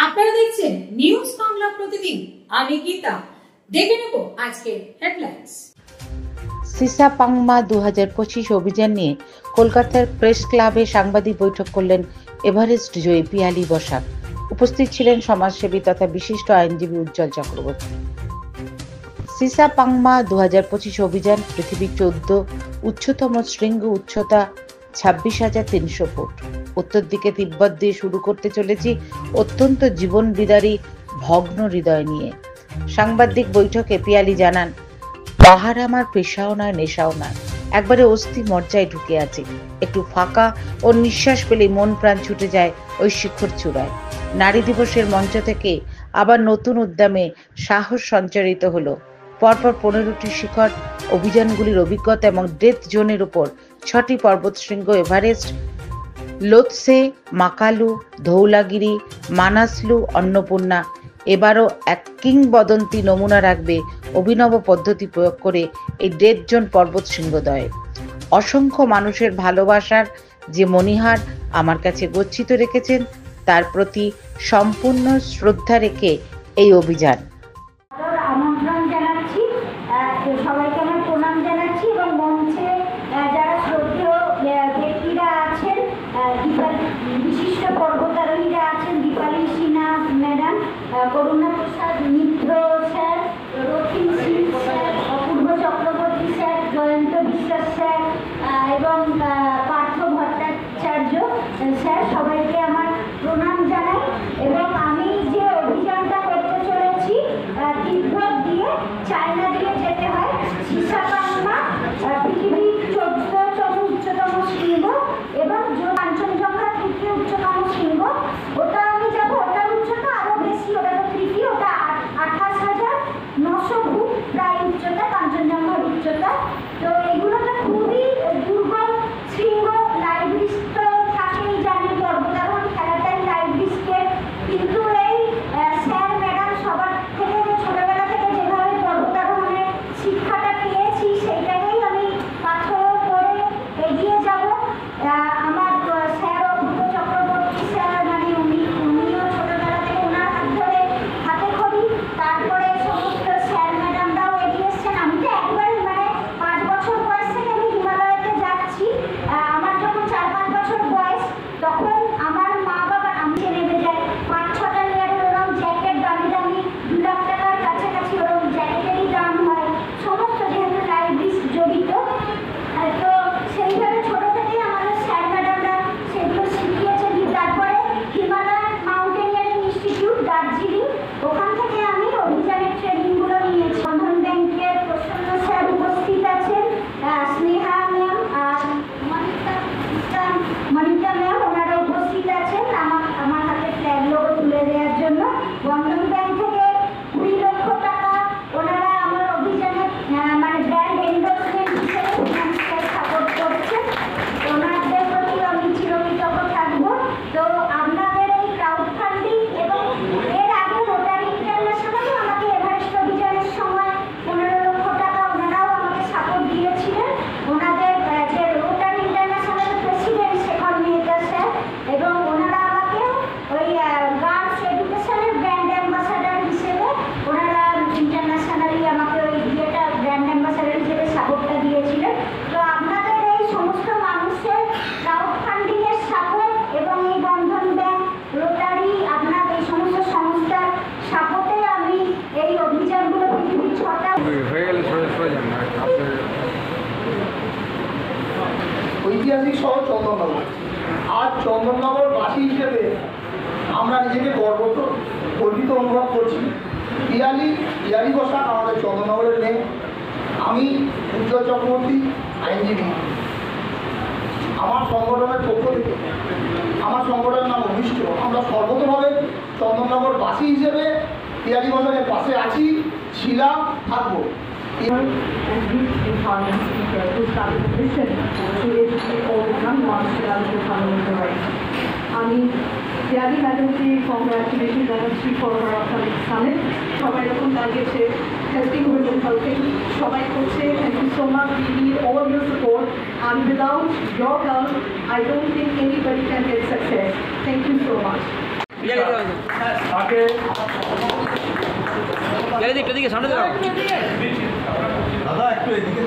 আপনারা দেখছেন নিউজ বাংলা প্রতিদিন। আমি গীতা। দেখে নেব আজকের হেডলাইন্স। সিসা পাংমা 2025 অভিযান নিয়ে কলকাতার প্রেস ক্লাবে সাংবাদিক বৈঠক করলেন এভারেস্ট জয়ী পিয়ালি বসাক। উপস্থিত ছিলেন সমাজসেবী তথা বিশিষ্ট আইনজীবী উজ্জ্বল চক্রবর্তী। সিসা পাংমা 2025 অভিযান পৃথিবীর 14 উচ্চতম শৃঙ্গ, উচ্চতা 26,300 ফুট। উত্তর দিকে তিব্বত দিয়ে শুরু করতে চলেছি অত্যন্ত জীবন বিদারী ভগ্ন হৃদয় নিয়ে। সাংবাদিক বৈঠকে পিয়ালি জানান, পাহাড় আমার পেশাও নয়, নেশাও নয়, একবারে অস্থি মজ্জায় ঢুকে আছে। একটু ফাঁকা ও নিঃশ্বাস পেলেই মন প্রাণ ছুটে যায় ওই শিখর চূড়ায়। নারী দিবসের মঞ্চ থেকে আবার নতুন উদ্যমে সাহস সঞ্চারিত হলো। পরপর 15টি শিখর অভিযানগুলির অভিজ্ঞতা এবং ডেথ জোনের উপর 6টি পর্বতশৃঙ্গ এভারেস্ট, লোৎসে, মাকালু, ধৌলাগিরি, মানাসলু, অন্নপূর্ণা। এবারও এক কিংবদন্তি নমুনা রাখবে অভিনব পদ্ধতি প্রয়োগ করে এই ডেথ জোন পর্বত শৃঙ্গদ্বয়ে। অসংখ্য মানুষের ভালোবাসার যে মণিহার আমার কাছে গচ্ছিত রেখেছেন, তার প্রতি সম্পূর্ণ শ্রদ্ধা রেখে এই অভিযান। আমন্ত্রণ জানাচ্ছি, সবাইকে আমার প্রণাম জানাচ্ছি এবং মঞ্চে যারা শ্রদ্ধেয় ব্যক্তিরা আছেন, বিশিষ্ট পর্বতারোহীরা আছেন, দীপালি সিনহা ম্যাডাম, করুণা প্রসাদ মিত্র স্যার, রথিন সিং স্যার, অপূর্ব চক্রবর্তী স্যার, জয়ন্ত বিশ্বাস স্যার এবং পার্থ ভট্টাচার্য স্যার, সবাইকে আমার প্রণাম জানাই। এবং আমি যে অভিযানটা করতে চলেছি, তিব্বত দিয়ে চায়না দিয়ে যেতে হয়, সিসা পাংমা পৃথিবীর 14তম উচ্চতম শৃঙ্গ এবং কাঞ্চনজঙ্ঘা তৃতীয় উচ্চতম শৃঙ্গ। ওটা আমি যাব, ওটার উচ্চতা আরো বেশি, ওটা তো তৃতীয়, ওটা 28,900 ফুট প্রায় উচ্চতা, কাঞ্চনজঙ্ঘার উচ্চতা। তো এগুলোতে খুবই দুর্গম শৃঙ্গ, লাইভ রিস্ক তো থাকেই, জানি পর্বতারোহণ খেলাটাই লাইভ রিস্কের। কিন্তু এই স্যার ম্যাডাম সবার থেকে ছোটবেলা থেকে যেভাবে পর্বতারোহণের শিক্ষাটা পেয়েছি, সেইটাকেই আমি পাথর করে এগিয়ে যাব। আমার স্যার অপূর্ব চক্রবর্তী স্যার, মানে উনিও ছোটবেলা থেকে ওনার হাত ধরে হাতে খড়ি, তারপরে সমস্ত স্যার ম্যাডামরাও এগিয়ে এসছেন। আমি তো একবারই, মানে 5 বছর বয়স থেকে আমি হিমালয়তে যাচ্ছি। আমার যখন 4-5 বছর বয়স, তখন আমার মা বাবা, আমি নেমে যাই 5-6টা লেয়ারের ওরকম জ্যাকেট, দামি দামি 2 লাখ টাকার কাছাকাছি ওরকম জ্যাকেটেরই দাম হয়, সমস্ত যেহেতু লাইভ রিস্ক জড়িত। তো সেইভাবে ছোটো থেকেই আমাদের স্যার ম্যাডামরা সেগুলো শিখিয়েছে। তারপরে হিমালয়ান মাউন্টেনিয়ারিং ইনস্টিটিউট দার্জিলিং, ওখান থেকে আমি অভিযানের ট্রেনিংগুলো নিয়েছি। বন্ধন ব্যাংকের প্রসন্ন স্যার উপস্থিত আছেন, স্নেহা ম্যাম আর মনিতা ম্যাম, ওনারা উপস্থিত আছেন আমার হাতে ফ্ল্যাগ লোগো তুলে দেওয়ার জন্য। বন্ধন ব্যাংক থেকে 20 লক্ষ টাকা ওনারা আমার অভিযানে মানে ব্র্যান্ড এন্ডোর্সমেন্ট হিসেবে ফিনান্সিয়াল সাপোর্ট করেছেন। ওনাদের প্রতি আমি চিরকৃতজ্ঞ থাকবো। তো আপনাদের এই ক্রাউড ফান্ডিং এবং এর আগে রোটারি ইন্টারন্যাশনালও আমাকে এভারেস্ট অভিযানের সময় 15 লক্ষ টাকা ওনারাও আমাকে সাপোর্ট দিয়েছিলেন। ওনাদের যে রোটারি ইন্টারন্যাশনালের প্রেসিডেন্ট শেখর মেহতা স্যার, এবং ওনারা আমাকে ওই গার্লস এডুকেশনের ব্র্যান্ড অ্যাম্বাসাডার হিসেবে ওনারা ইন্টারন্যাশনালি আমাকে ওই ইয়েটা ব্র্যান্ড অ্যাম্বাসাডার হিসেবে সাপোর্টটা দিয়েছিলেন। তো আপনাদের এই সমস্ত মানুষের ক্রাউড ফান্ডিংয়ের সাপোর্ট এবং এই বন্ধন ব্যাংক, রোটারি, আপনার এই সমস্ত সংস্থার সাপোর্টে আমি এই অভিযানগুলো পৃথিবীর 6টা ঐতিহাসিক শহর চন্দননগর। আজ চন্দননগরবাসী হিসেবে আমরা নিজেকে গর্বিত অনুভব করছি। পিয়ালি বসাক আমাদের চন্দননগরের মেয়ে। আমি উজ্জ্বল চক্রবর্তী, আইনজীবী। আমার সংগঠনের পক্ষ থেকে, আমার সংগঠনের নাম অভিষ্ট, আমরা সর্বতভাবে চন্দননগরবাসী হিসেবে পিয়ালি বসাকের পাশে আছি, ছিলাম, থাকবো। আমি পিয়ালি ম্যাডামকে কংগ্রাচুলেশন জানাচ্ছি ফর হার সামিট। সবাই এরকম দাঁড়িয়েছে, হেল্পিং উইমেন হেল্পিং সবাই করছে। Thank you so much, we need all your support, and without your help I don't think anybody can get success. Thank you so much. এদিকে সামনে দাদা একটু এদিকে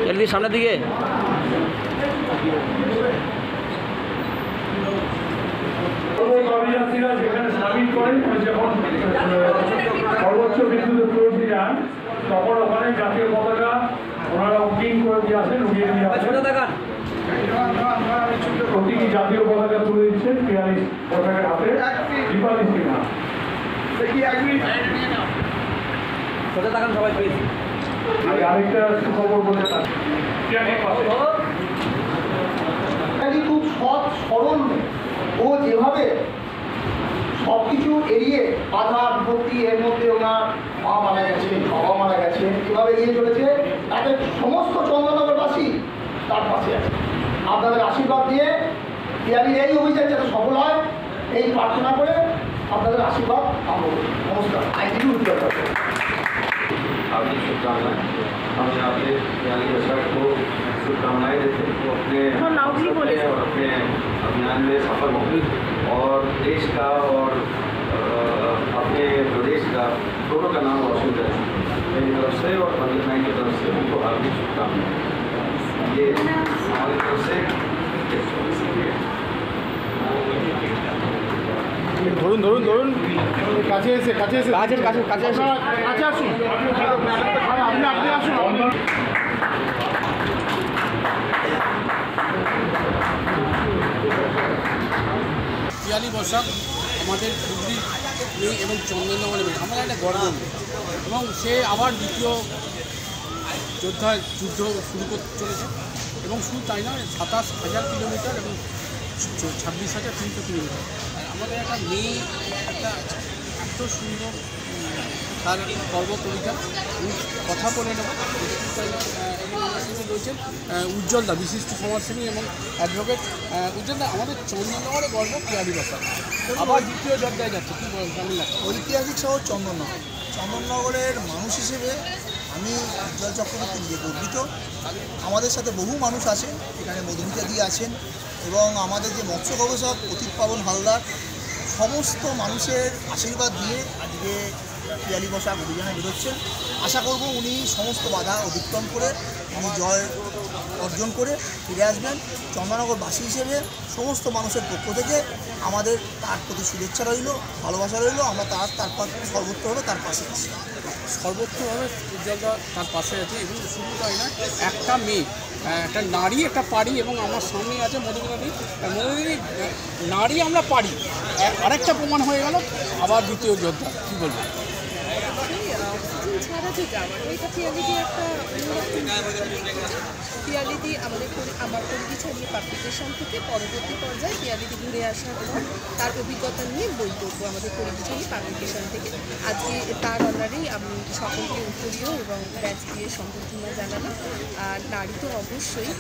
এদিকে সামনের দিকে যেখানে সামিল করেন যখন সর্বোচ্চ বিন্দুতে তুলসী যান তখন ওখানে জাতীয় পতাকা ওনারা উকিং করে দিয়ে আসেন উঠিয়ে নিয়ে আসেন প্রতীকী জাতীয় পতাকা তুলে দিচ্ছেন পিয়ালি পতাকার হাতে দীপালি সিনহা সবাই পেয়েছি আরেকটা সুখবর বলে খুব সৎ সরল ও যেভাবে সবকিছু এড়িয়ে বাধা বিপত্তি এর মধ্যে ওনার মা মারা গেছে বাবা মারা গেছে এভাবে এগিয়ে চলেছে তাদের সমস্ত চন্দননগরবাসী তার পাশে আছে আপনাদের আশীর্বাদ দিয়ে পিয়ালির এই অভিযান যাতে সফল হয় এই প্রার্থনা করে আপনাদের আশীর্বাদ কামনা করি নমস্কার আইনজীবী উজ্জ্বল हार्दिक शुभकामनाएं हम यहाँ पे पियाली बसाक को शुभकामनाएं देते हैं वो अपने और अपने अभियान में सफल हों और देश का और अपने प्रदेश का दोनों का नाम रोशन करें मेरी तरफ से और पंडित नाई की तरफ से उनको हार्दिक शुभकामनाएं ये हमारी तरफ से ধরুন ধরুন ধরুন কাছে এসে কাছে এসে কাছে কাছে কাছে আসুন আপনি আসুন পিয়ালি বসাক আমাদের হুগলির মেয়ে এবং চন্দননগরের মেয়ে আমাদের একটা গর্ব এবং সে আবার দ্বিতীয় যুদ্ধ শুরু করতে চলেছে এবং শুধু তাই নয় 27,000 কিলোমিটার এবং 26,300 কিলোমিটার আমাদের একটা মেয়ে একটা এত সুন্দর তার কর্ম কবিতা কথা বলে নেব এবং আমার সাথে রয়েছেন উজ্জ্বলদা বিশিষ্ট সমাজসেবী এবং অ্যাডভোকেট উজ্জ্বলদা আমাদের চন্দননগরে গর্ব পিয়ালি বসাক আবার দ্বিতীয় যাত্রায় যাচ্ছে কী বলেন কেমন লাগছে? ঐতিহাসিক শহর চন্দননগর চন্দননগরের মানুষ হিসেবে আমি উজ্জ্বল চক্রবর্তী নিজে গর্বিত আমাদের সাথে বহু মানুষ আছে এখানে মধুমিতা দিয়ে আছেন এবং আমাদের যে মৎস্য গবেষক অতীত পাবন হালদার সমস্ত মানুষের আশীর্বাদ দিয়ে আজকে পিয়ালি বসাক অভিযানে বেরোচ্ছেন আশা করব উনি সমস্ত বাধা অতিক্রম করে উনি জয় অর্জন করে ফিরে আসবেন চন্দননগরবাসী হিসেবে সমস্ত মানুষের পক্ষ থেকে আমাদের তার প্রতি শুভেচ্ছা রইল ভালোবাসা রইল আমরা তার সর্বোচ্চভাবে তার পাশে আছি সর্বোচ্চভাবে উজ্জ্বলদা তার পাশে আছে এবং শুধু তাই না একটা মেয়ে একটা নারী একটা পারি এবং আমার সামনে আছে মধুমিতাদি নারী আমরা পারি আরেকটা প্রমাণ হয়ে গেল আবার দ্বিতীয় যোদ্ধা কী বলবো ছাড়া থেকে আমারও এটা পিয়ালিদি একটা পিয়ালিদি আমার পরিধি ছাড়িয়ে পাবলিকেশন থেকে পরবর্তী পর্যায়ে পিয়ালিদি ঘুরে আসার পর তার অভিজ্ঞতা নিয়ে বই করবো আমাদের পরিধি ছাড়িয়ে পাবলিকেশন থেকে আজকে তার অনারেই আমি সকলকে উত্তরীয় এবং ব্যাচ দিয়ে সম্বর্ধনা জানালাম আর নারী তো অবশ্যই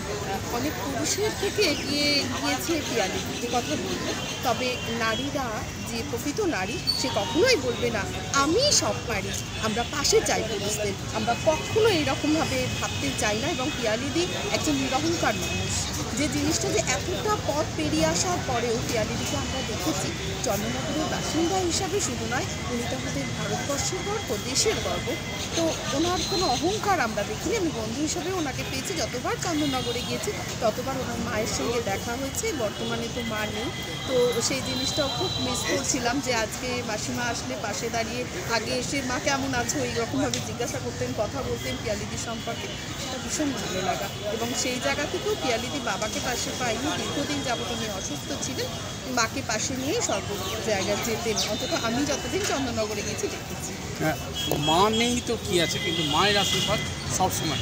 অনেক পুরুষের থেকে এগিয়ে গিয়েছে পিয়ালিদি এ কথা বলবো তবে নারীরা যে প্রকৃত নারী সে কখনোই বলবে না আমি সব পারি আমরা পাশে চাই পুরুষদের আমরা কখনো এরকমভাবে ভাবতে চাই না এবং পিয়ালিদি একজন নিরহংকার মানুষ যে জিনিসটা যে এতটা পথ পেরিয়ে আসার পরেও পিয়ালিদিকে আমরা দেখেছি চন্দননগরের বাসিন্দা হিসাবে শুধু নয় উনি তো আমাদের ভারতবর্ষের গর্ব দেশের গর্ব তো ওনার কোনো অহংকার আমরা দেখিনি আমি বন্ধু হিসাবে ওনাকে পেয়েছি যতবার চন্দননগরে গিয়েছি ততবার ওনার মায়ের সঙ্গে দেখা হয়েছে বর্তমানে তো মা নেই তো সেই জিনিসটাও খুব মিস করছিলাম যে আজকে মাসিমা আসলে পাশে দাঁড়িয়ে আগে এসে মা কেমন আছো এইরকমভাবে জিজ্ঞাসা করতেন কথা বলতেন পিয়ালিদি সম্পর্কে সেটা ভীষণ ভালো লাগা এবং সেই জায়গা থেকেও পিয়ালিদি বাবাকে পাশে পাইনি দীর্ঘদিন যাবত উনি অসুস্থ ছিলেন মাকে পাশে নিয়েই সর্ব জায়গায় যেতেন অন্তত আমি যতদিন চন্দননগরে গেছি দেখেছি মা নেই তো কী আছে কিন্তু মায়ের আশীর্বাদ সবসময়